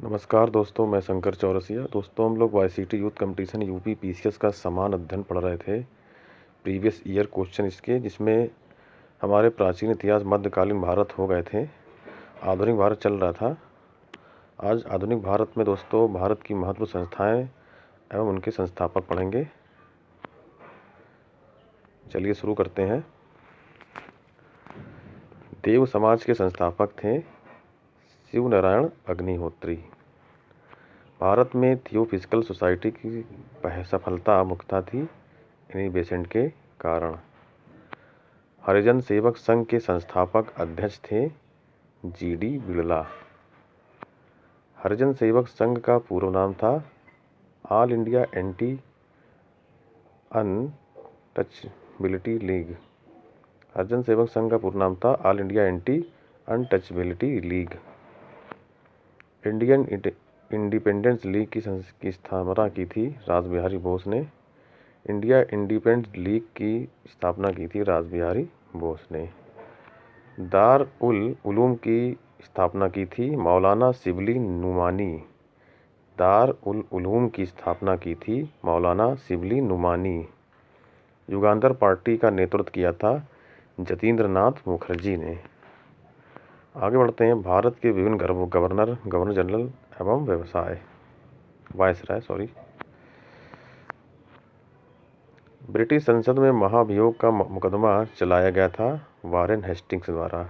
नमस्कार दोस्तों, मैं शंकर चौरसिया। दोस्तों, हम लोग YCT youth competition UP PCS का समान अध्ययन पढ़ रहे थे। प्रीवियस ईयर क्वेश्चन इसके, जिसमें हमारे प्राचीन इतिहास मध्यकालीन भारत हो गए थे, आधुनिक भारत चल रहा था। आज आधुनिक भारत में दोस्तों भारत की महत्व संस्थाएं एवं उनके संस्थापक पढ़ेंगे। चलिए शुरू करते हैं। देव समाज के संस्थापक थे शिव नारायण अग्निहोत्री। भारत में थियोफिजिकल सोसाइटी की सफलता मुख्यतः थी इन्हीं बेसेंट के कारण। हरिजन सेवक संघ के संस्थापक अध्यक्ष थे जीडी बिड़ला। हरिजन सेवक संघ का पूर्व नाम था all India anti untouchability league. Harijan Sevak Sangh का पूर्व नाम था all India anti untouchability league. Indian independence league की स्थापना की थी रासबिहारी बोस ने। इंडिया इंडिपेंडेंस लीग की स्थापना की थी रासबिहारी बोस ने। दार उल उलूम की स्थापना की थी मौलाना शिबली नुमानी। दार उल उलूम की स्थापना की थी मौलाना शिबली नुमानी। युगांतर पार्टी का नेतृत्व किया था जतींद्र नाथ मुखर्जी ने। आगे बढ़ते हैं। भारत के विभिन्न गवर्नर जनरल एवं वायसराय ब्रिटिश संसद में महाभियोग का मुकदमा चलाया गया था वारेन हेस्टिंग्स द्वारा।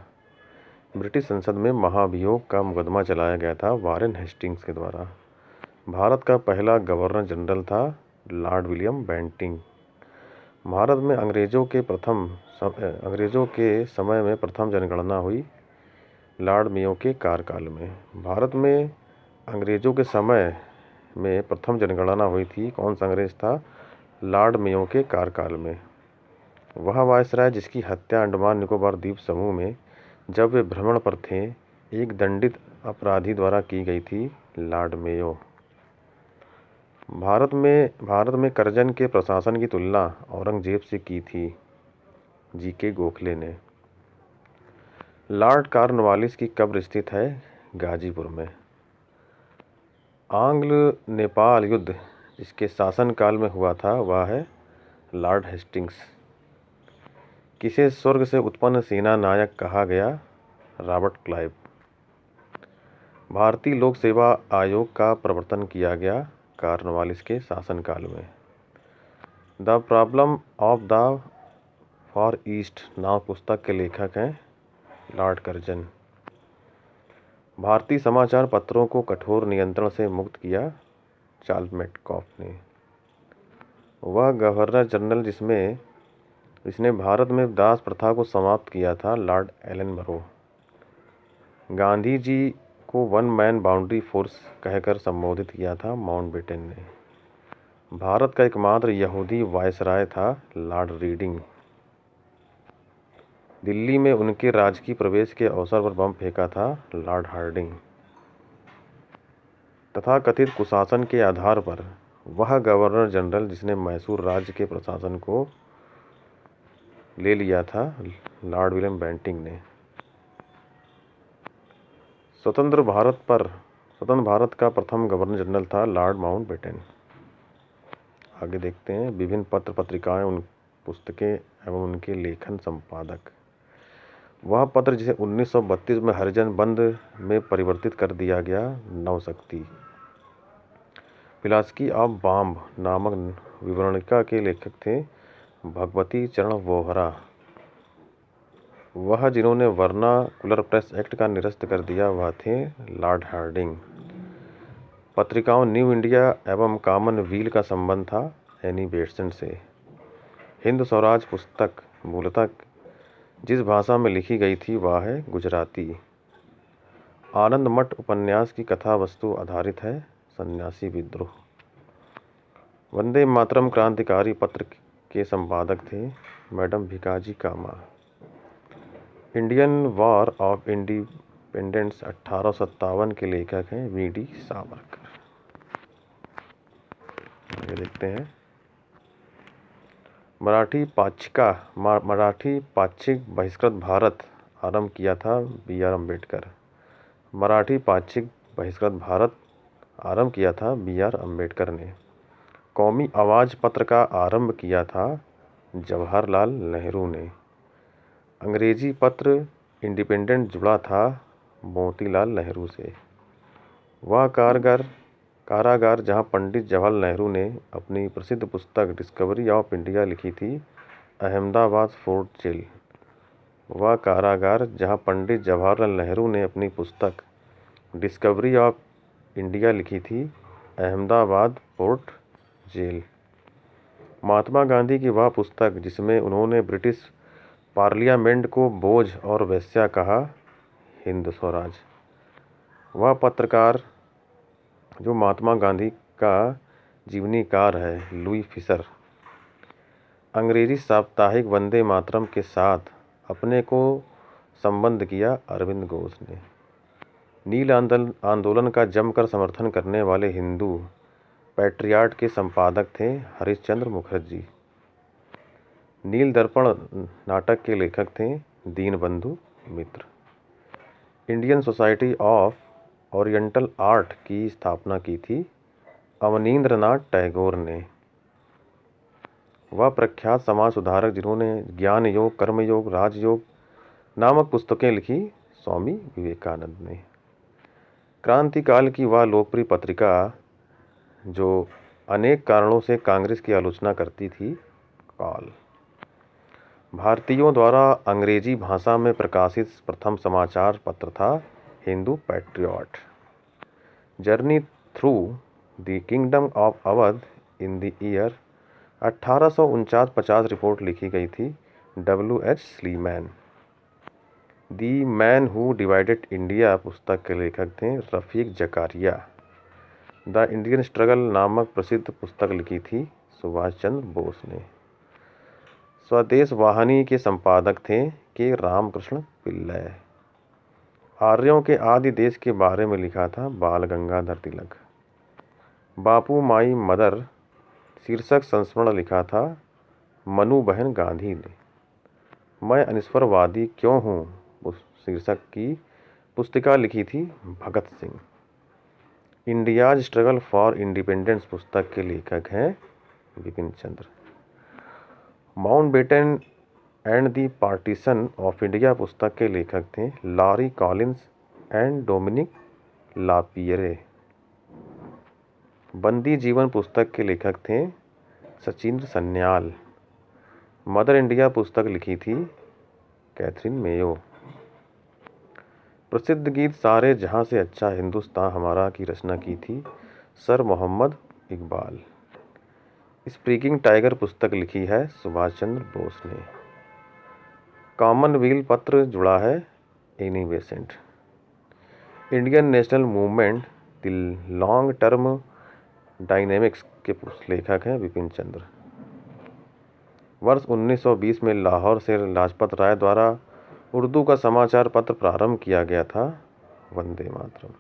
ब्रिटिश संसद में महाभियोग का मुकदमा चलाया गया था वारेन हेस्टिंग्स के द्वारा। भारत का पहला गवर्नर जनरल था लॉर्ड विलियम बेंटिंग। भारत में अंग्रेजों के समय में प्रथम जनगणना हुई लॉर्ड मेयो के कार्यकाल में। भारत में अंग्रेजों के समय में प्रथम जनगणना हुई थी। कौन सा अंग्रेज था? लॉर्ड मेयो के कार्यकाल में। वह वायसराय जिसकी हत्या अंडमान निकोबार द्वीप समूह में जब वे भ्रमण पर थे एक दंडित अपराधी द्वारा की गई थी लॉर्ड मेयो। भारत में करजन के प्रशासन की तुलना औरंगजेब से की थी जीके गोखले ने। लॉर्ड कॉर्नवालिस की कब्र स्थित है गाजीपुर में। आंग्ल नेपाल युद्ध जिसके शासनकाल में हुआ था वह है लॉर्ड हेस्टिंग्स। किसे स्वर्ग से उत्पन्न सेना नायक कहा गया? Robert Clive. भारतीय लोक सेवा आयोग का प्रवर्तन किया गया कॉर्नवालिस के शासनकाल में। The problem of the for east नाम पुस्तक के लेखक हैं लॉर्ड कर्जन। भारतीय समाचार पत्रों को कठोर नियंत्रण से मुक्त किया चार्ल्स मेटकॉफ ने। वह गवर्नर जनरल जिसने भारत में दास प्रथा को समाप्त किया था लॉर्ड एलन मरो। गांधी जी को वन मैन बाउंड्री फोर्स कहकर संबोधित किया था माउंटबेटन ने। भारत का एकमात्र यहूदी वायसराय था लॉर्ड रीडिंग। दिल्ली में उनके राजकीय प्रवेश के अवसर पर बम फेंका था लॉर्ड हार्डिंग। तथा कथित कुशासन के आधार पर वह गवर्नर जनरल जिसने मैसूर राज्य के प्रशासन को ले लिया था लॉर्ड विलियम बेंटिंग ने। स्वतंत्र भारत का प्रथम गवर्नर जनरल था लॉर्ड माउंटबेटन। आगे देखते हैं। विभिन्न पत्र पत्रिकाएं, उन पुस्तकें एवं उनके लेखन संपादक। वह पत्र जिसे 1932 में हरिजन बंद में परिवर्तित कर दिया गया नवशक्ति। फिलॉसफी ऑफ बॉम्ब नामक विवरणिका के लेखक थे भगवती चरण वोहरा। वह जिन्होंने वर्नाकुलर प्रेस एक्ट का निरस्त कर दिया वह थे लॉर्ड हार्डिंग। पत्रिकाओं न्यू इंडिया एवं कॉमनवेल्थ का संबंध था एनी बेटसन से। हिंद स्वराज पुस्तक मूलतः जिस भाषा में लिखी गई थी वह है गुजराती। आनंद मठ उपन्यास की कथा वस्तु आधारित है सन्यासी विद्रोह। वंदे मातरम क्रांतिकारी पत्र के संपादक थे madam Bhikaji Cama. Indian war of independence 1857 के लेखक हैं वीडी सावरकर। आगे देखते हैं। मराठी पाक्षिक बहिष्कृत भारत आरंभ किया था बी आर अम्बेडकर। मराठी पाक्षिक बहिष्कृत भारत आरंभ किया था BR अम्बेडकर ने। कौमी आवाज़ पत्र का आरंभ किया था जवाहरलाल नेहरू ने। अंग्रेजी पत्र इंडिपेंडेंट जुड़ा था मोतीलाल नेहरू से। वह कारागार जहां पंडित जवाहरलाल नेहरू ने अपनी प्रसिद्ध पुस्तक डिस्कवरी ऑफ इंडिया लिखी थी, अहमदाबाद फोर्ट जेल। वह कारागार जहां पंडित जवाहरलाल नेहरू ने अपनी पुस्तक डिस्कवरी ऑफ इंडिया लिखी थी, अहमदाबाद फोर्ट जेल। महात्मा गांधी की वह पुस्तक जिसमें उन्होंने ब्रिटिश पार्लियामेंट को बोझ और वेश्या कहा, हिंद स्वराज। वह पत्रकार जो महात्मा गांधी का जीवनीकार है, लुई फिशर। अंग्रेजी साप्ताहिक वंदे मातरम के साथ अपने को संबंध किया अरविंद घोष ने। नील आंदोलन का जमकर समर्थन करने वाले हिंदू पैट्रियाट के संपादक थे हरिश्चंद्र मुखर्जी। नील दर्पण नाटक के लेखक थे Dinabandhu Mitra. Indian society of oriental art की स्थापना की थी अवनींद्रनाथ टैगोर ने। वह प्रख्यात समाज सुधारक जिन्होंने ज्ञान योग, कर्मयोग, राजयोग नामक पुस्तकें लिखी, स्वामी विवेकानंद ने। क्रांतिकाल की वह लोकप्रिय पत्रिका जो अनेक कारणों से कांग्रेस की आलोचना करती थी, काल। भारतीयों द्वारा अंग्रेजी भाषा में प्रकाशित प्रथम समाचार पत्र था Hindu patriot. Journey through the kingdom of Awadh in the year 1849-50 report लिखी गई थी W.H. Sleeman. The man who divided India पुस्तक के लेखक थे Rafiq Zakaria. The Indian struggle नामक प्रसिद्ध पुस्तक लिखी थी सुभाष चंद्र बोस ने। स्वदेश वाहिनी के संपादक थे के रामकृष्ण पिल्लई। आर्यों के आदि देश के बारे में लिखा था बाल गंगाधर तिलक। बापू माई मदर शीर्षक संस्मरण लिखा था मनु बहन गांधी ने। मैं अनिश्वरवादी क्यों हूँ शीर्षक की पुस्तिका लिखी थी Bhagat Singh. India's struggle for independence पुस्तक के लेखक हैं Bipan Chandra. Mountbatten and the partition of India पुस्तक के लेखक थे Larry Collins and Dominique Lapierre. Bandi Jivan पुस्तक के लेखक थे सचिंद्र सन्याल। मदर इंडिया पुस्तक लिखी थी कैथरीन मेयो। प्रसिद्ध गीत सारे जहां से अच्छा हिंदुस्तान हमारा की रचना की थी sir Mohammad Iqbal. Speaking tiger पुस्तक लिखी है सुभाष चंद्र बोस ने। कॉमनवेल्थ पत्र जुड़ा है Annie Besant. Indian national movement the long term dynamics के लेखक हैं बिपिन चंद्र। वर्ष 1920 में लाहौर से लाजपत राय द्वारा उर्दू का समाचार पत्र प्रारंभ किया गया था वंदे मातरम।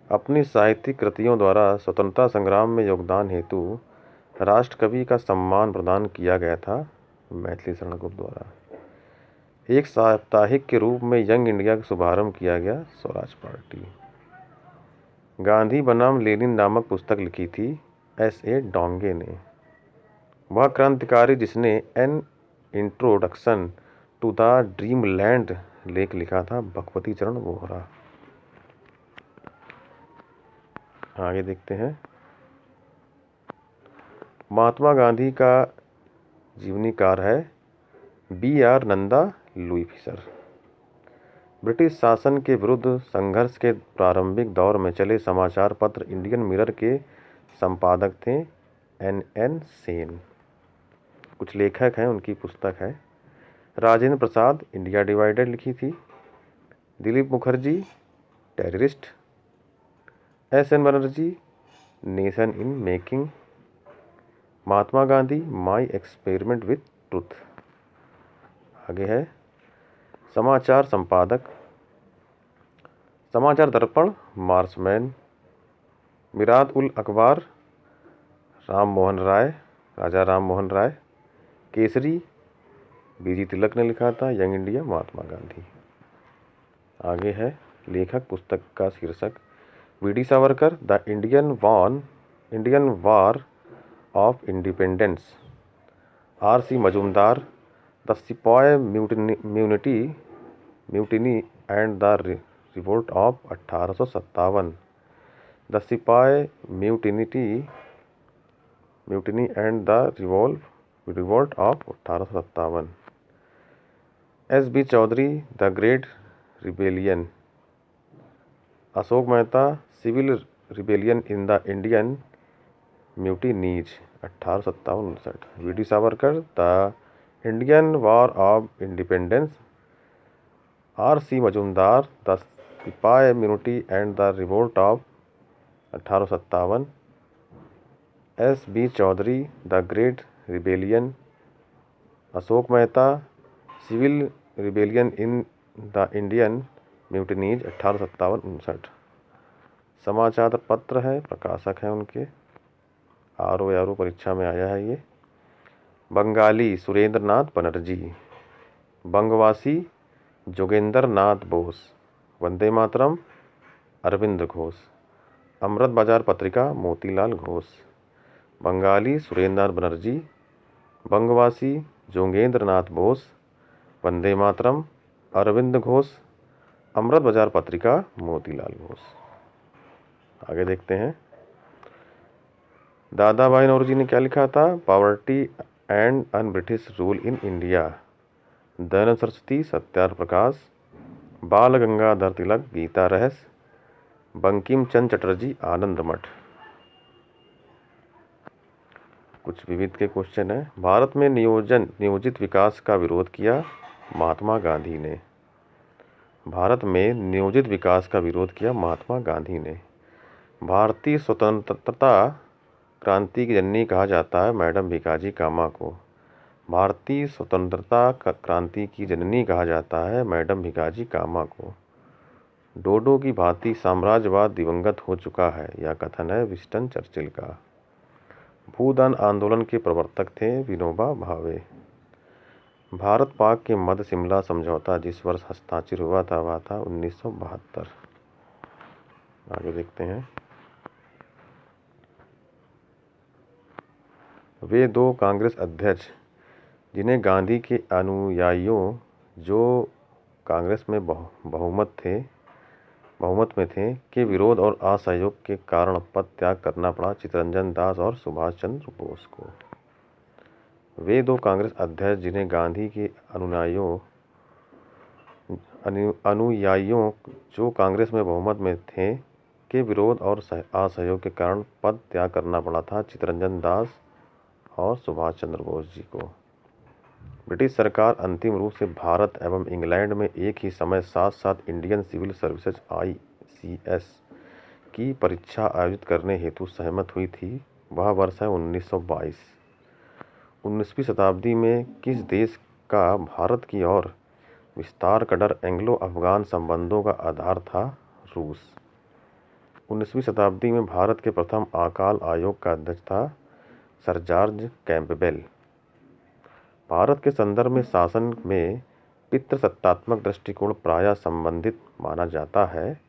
अपनी साहित्यिक कृतियों द्वारा स्वतंत्रता संग्राम में योगदान हेतु राष्ट्रकवि का सम्मान प्रदान किया गया था मैथिली शरण गुप्त द्वारा। एक साप्ताहिक के रूप में यंग इंडिया का शुभारंभ किया गया स्वराज पार्टी। गांधी बनाम लेनिन नामक पुस्तक लिखी थी S.A. डोंगे ने। वह क्रांतिकारी जिसने an introduction to the dreamland लेख लिखा था भगवती चरण वोहरा। आगे देखते हैं। महात्मा गांधी का जीवनीकार है B.R. Nanda Louis Fischer. British शासन के विरुद्ध संघर्ष के प्रारंभिक दौर में चले समाचार पत्र इंडियन मिरर के संपादक थे N.N. सेन। कुछ लेखक हैं, उनकी पुस्तक है राजेंद्र प्रसाद इंडिया डिवाइडेड लिखी थी। Dilip Mukherjee terrorist. S.N. Banerjee nation in making. Mahatma Gandhi my experiment with truth. आगे है समाचार संपादक समाचार दर्पण मार्समैन। मिराद उल अखबार राजा राम मोहन राय। केसरी B.G. तिलक ने लिखा था। Young India Mahatma Gandhi. आगे है लेखक, पुस्तक का शीर्षक। V D. Savarkar, the Indian war of independence. R C. Majumdar, the sepoy mutiny and the revolt of 1857। The sipahi mutiny and the revolt of 1857। S B. Chaudhuri, the great rebellion. Ashok Mehta, civil rebellion in the Indian mutinies 1857-59। V D. Savarkar, the Indian war of independence. R C. Majumdar, the sipahi mutiny and the revolt of 1857। S B. Chaudhuri, the great rebellion. Ashok Mehta, civil rebellion in the Indian mutinies 1857-59। समाचार पत्र है, प्रकाशक हैं उनके। RO. परीक्षा में आया है ये। बंगाली, सुरेंद्र नाथ बनर्जी। बंगवासी, जोगेंद्र नाथ बोस। वंदे मातरम, अरविंद घोष। अमृत बाजार पत्रिका, मोतीलाल घोष। बंगाली, सुरेंद्र नाथ बनर्जी। बंगवासी, जोगेंद्र नाथ बोस। वंदे मातरम, अरविंद घोष। अमृत बाजार पत्रिका, मोतीलाल घोष। आगे देखते हैं। दादा भाई नौरोजी ने क्या लिखा था? Poverty and un British rule in India. Dayanand Saraswati, Satyagraha Prakash. Bal Gangadhar तिलक, गीता रहस्य। बंकिम चंद्र चटर्जी, आनंद मठ। कुछ विविध के क्वेश्चन है। भारत में नियोजित विकास का विरोध किया, महात्मा गांधी ने। भारत में नियोजित विकास का विरोध किया, महात्मा गांधी ने। भारतीय स्वतंत्रता क्रांति की जननी कहा जाता है, मैडम भिकाजी कामा को। भारतीय स्वतंत्रता क्रांति की जननी कहा जाता है, मैडम भिकाजी कामा को। डोडो की भांति साम्राज्यवाद दिवंगत हो चुका है, यह कथन है विंस्टन चर्चिल का। भूदान आंदोलन के प्रवर्तक थे विनोबा भावे। भारत पाक के मध्य शिमला समझौता जिस वर्ष हस्ताक्षर हुआ था वह था 1972। आगे देखते हैं। वे दो कांग्रेस अध्यक्ष जिन्हें गांधी के अनुयायियों जो कांग्रेस में बहुमत में थे के विरोध और असहयोग के कारण पद त्याग करना पड़ा चित्तरंजन दास और सुभाष चंद्र बोस को। वे दो कांग्रेस अध्यक्ष जिन्हें गांधी के अनुयायियों जो कांग्रेस में बहुमत में थे के विरोध और असहयोग के कारण पद त्याग करना पड़ा था चित्तरंजन दास और सुभाष चंद्र बोस जी को। ब्रिटिश सरकार अंतिम रूप से भारत एवं इंग्लैंड में एक ही समय साथ साथ इंडियन सिविल सर्विसेज ICS की परीक्षा आयोजित करने हेतु सहमत हुई थी। वह वर्ष है 1922। 19वीं शताब्दी में किस देश का भारत की ओर विस्तार का डर एंग्लो अफगान संबंधों का आधार था? रूस। 19वीं शताब्दी में भारत के प्रथम अकाल आयोग का अध्यक्ष था सर जॉर्ज कैंपबेल। भारत के संदर्भ में शासन में पितृसत्तात्मक दृष्टिकोण प्रायः संबंधित माना जाता है।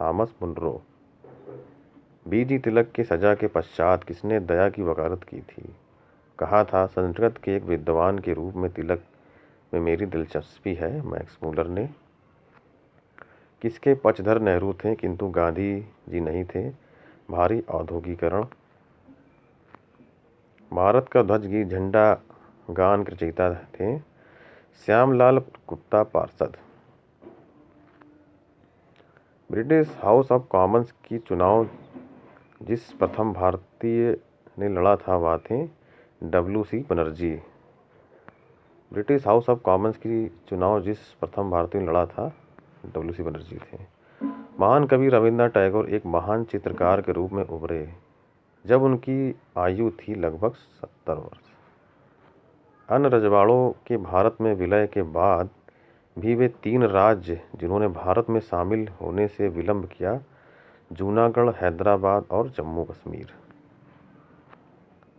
Thomas Munro. बीजी तिलक की सजा के पश्चात किसने दया की वकालत की थी? कहा था संस्कृत के एक विद्वान के रूप में तिलक में मेरी दिलचस्पी है, मैक्स मूलर ने। किसके पक्षधर नेहरू थे किंतु गांधी जी नहीं थे? भारी औद्योगिकरण। भारत का ध्वज गीत झंडा गान के रचयिता थे श्यामलाल गुप्ता पार्षद। ब्रिटिश हाउस ऑफ कॉमन्स की चुनाव जिस प्रथम भारतीय ने लड़ा था वह थे W.C. Banerjee. British house of Commons की चुनाव जिस प्रथम भारतीय ने लड़ा था W.C. बनर्जी थे। महान कवि रविन्द्रनाथ टैगोर एक महान चित्रकार के रूप में उभरे जब उनकी आयु थी लगभग 70 वर्ष। अन्य रजवाड़ों के भारत में विलय के बाद भी वे 3 राज्य जिन्होंने भारत में शामिल होने से विलंब किया, जूनागढ़, हैदराबाद और जम्मू कश्मीर।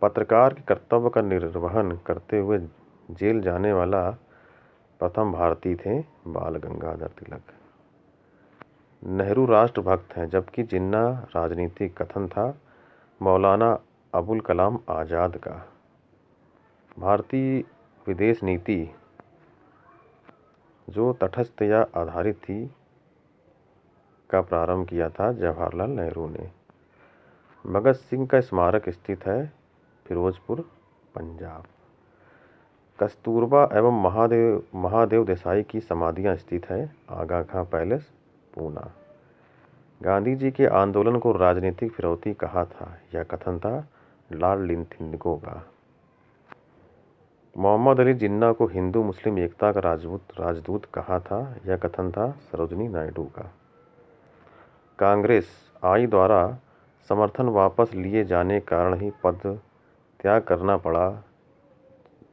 पत्रकार के कर्तव्य का निर्वहन करते हुए जेल जाने वाला प्रथम भारतीय थे बाल गंगाधर तिलक। नेहरू राष्ट्रभक्त हैं, जबकि जिन्ना राजनीतिक कथन था मौलाना अबुल कलाम आज़ाद का। भारतीय विदेश नीति जो तटस्थ या आधारित थी का प्रारंभ किया था जवाहरलाल नेहरू ने। भगत सिंह का स्मारक स्थित है फिरोजपुर, पंजाब। कस्तूरबा एवं महादेव देसाई की समाधियां स्थित है आगा खां पैलेस, पूना। गांधी जी के आंदोलन को राजनीतिक फिरौती कहा था, यह कथन था लॉर्ड लिंथिंगो का। मोहम्मद अली जिन्ना को हिंदू मुस्लिम एकता का राजदूत कहा था, यह कथन था सरोजिनी नायडू का। कांग्रेस आई द्वारा समर्थन वापस लिए जाने के कारण ही पद त्याग करना पड़ा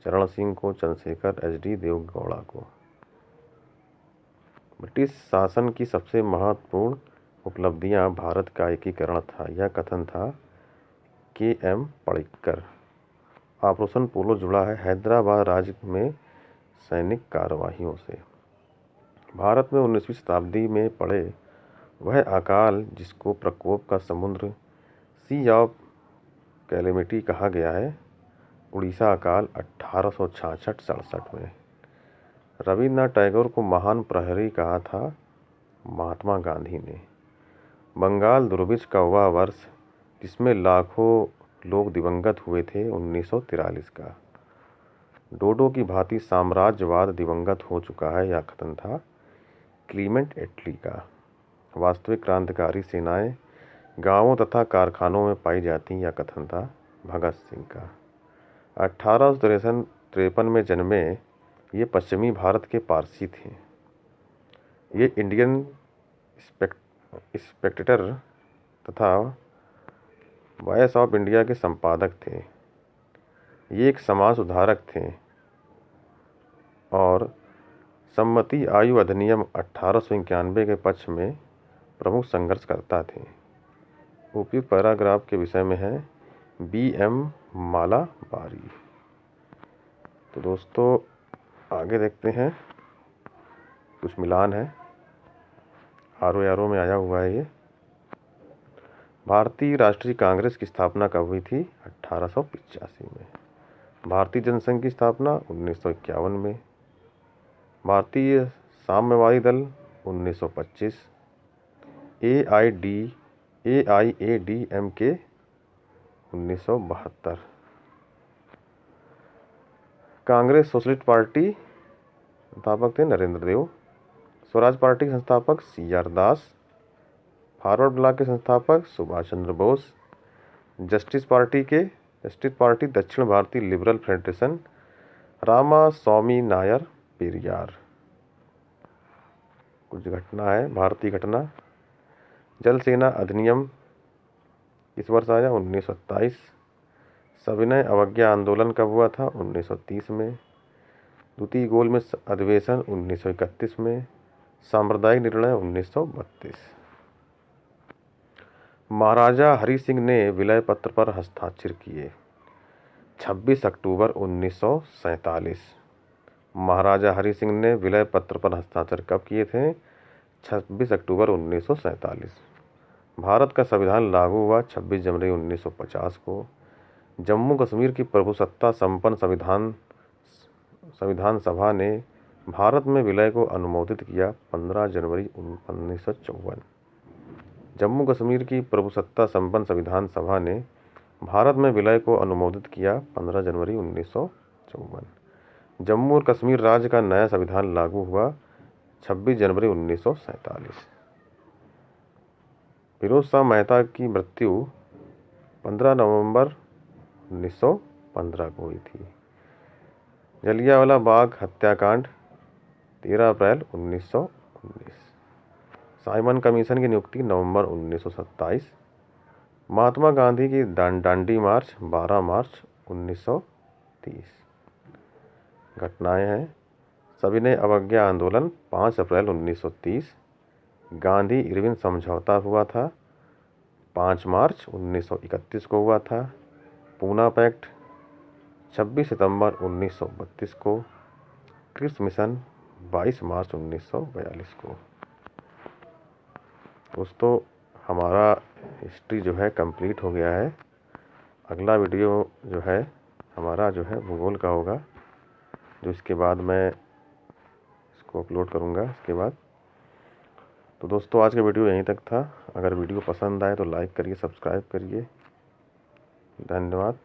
चरण सिंह को, चंद्रशेखर एच.डी. देवगौड़ा को। ब्रिटिश शासन की सबसे महत्वपूर्ण उपलब्धियां भारत का एकीकरण था, यह कथन था के.एम. पणिक्कर। ऑपरेशन पोलो जुड़ा है हैदराबाद राज्य में सैनिक कार्यवाहियों से। भारत में 19वीं शताब्दी में पड़े वह अकाल जिसको प्रकोप का समुद्र, सी ऑफ कैलेमिटी कहा गया है, उड़ीसा अकाल 1866-67 में। रविन्द्रनाथ टैगोर को महान प्रहरी कहा था महात्मा गांधी ने। बंगाल दुर्भिक्ष का वह वर्ष जिसमें लाखों लोग दिवंगत हुए थे 1943 का। डोडो की भांति साम्राज्यवाद दिवंगत हो चुका है, यह कथन था क्लीमेंट एटली का। वास्तविक क्रांतिकारी सेनाएं गांवों तथा कारखानों में पाई जाती, यह कथन था भगत सिंह का। 1853 में जन्मे ये पश्चिमी भारत के पारसी थे। ये इंडियन स्पेक्टेटर तथा वॉइस ऑफ इंडिया के संपादक थे। ये एक समाज सुधारक थे और सम्मति आयु अधिनियम 1891 के पक्ष में प्रमुख संघर्षकर्ता थे। उपयुक्त पैराग्राफ के विषय में है बी.एम. मालाबारी। तो दोस्तों आगे देखते हैं, कुछ मिलान है, आरो में आया हुआ है ये। भारतीय राष्ट्रीय कांग्रेस की स्थापना कब हुई थी? 1885 में। भारतीय जनसंघ की स्थापना 1951 में। भारतीय साम्यवादी दल 1925। AIADMK 1972। कांग्रेस सोशलिस्ट पार्टी संस्थापक थे नरेंद्र देव। स्वराज पार्टी के संस्थापक CR दास। फॉरवर्ड ब्लॉक के संस्थापक सुभाष चंद्र बोस। जस्टिस पार्टी दक्षिण भारतीय लिबरल फेडरेशन रामास्वामी नायर पेरियार। कुछ घटना है, भारतीय घटना। जल सेना अधिनियम इस वर्ष आया 1927। सविनय अवज्ञा आंदोलन कब हुआ था? 1930 में। द्वितीय गोलमेज अधिवेशन 1931 में। सांप्रदायिक निर्णय 1932। महाराजा हरि सिंह ने विलय पत्र पर हस्ताक्षर किए 26 अक्टूबर 1947। महाराजा हरि सिंह ने विलय पत्र पर हस्ताक्षर कब किए थे? 26 अक्टूबर 1947। भारत का संविधान लागू हुआ 26 जनवरी 1950 को। जम्मू कश्मीर की प्रभुसत्ता संपन्न संविधान सभा ने भारत में विलय को अनुमोदित किया 15 जनवरी 1954। जम्मू कश्मीर की प्रभुसत्ता संपन्न संविधान सभा ने भारत में विलय को अनुमोदित किया 15 जनवरी 1954। जम्मू और कश्मीर राज्य का नया संविधान लागू हुआ 26 जनवरी 1947। फिरोज शाह मेहता की मृत्यु 15 नवंबर 1915 को हुई थी। जलियांवाला बाग हत्याकांड 13 अप्रैल 1919। साइमन कमीशन की नियुक्ति नवंबर 1927। महात्मा गांधी की दांडी मार्च 12 मार्च 1930। घटनाएं हैं, सविनय अवज्ञा आंदोलन 5 अप्रैल 1930। गांधी इरविन समझौता हुआ था 5 मार्च 1931 को हुआ था। पूना पैक्ट 26 सितंबर 1932 को। क्रिप्स मिशन 22 मार्च 1942 को। दोस्तों हमारा हिस्ट्री जो है कंप्लीट हो गया है। अगला वीडियो जो है हमारा जो है भूगोल का होगा, जो इसके बाद मैं इसको अपलोड करूँगा इसके बाद। तो दोस्तों आज का वीडियो यहीं तक था। अगर वीडियो पसंद आए तो लाइक करिए, सब्सक्राइब करिए। धन्यवाद।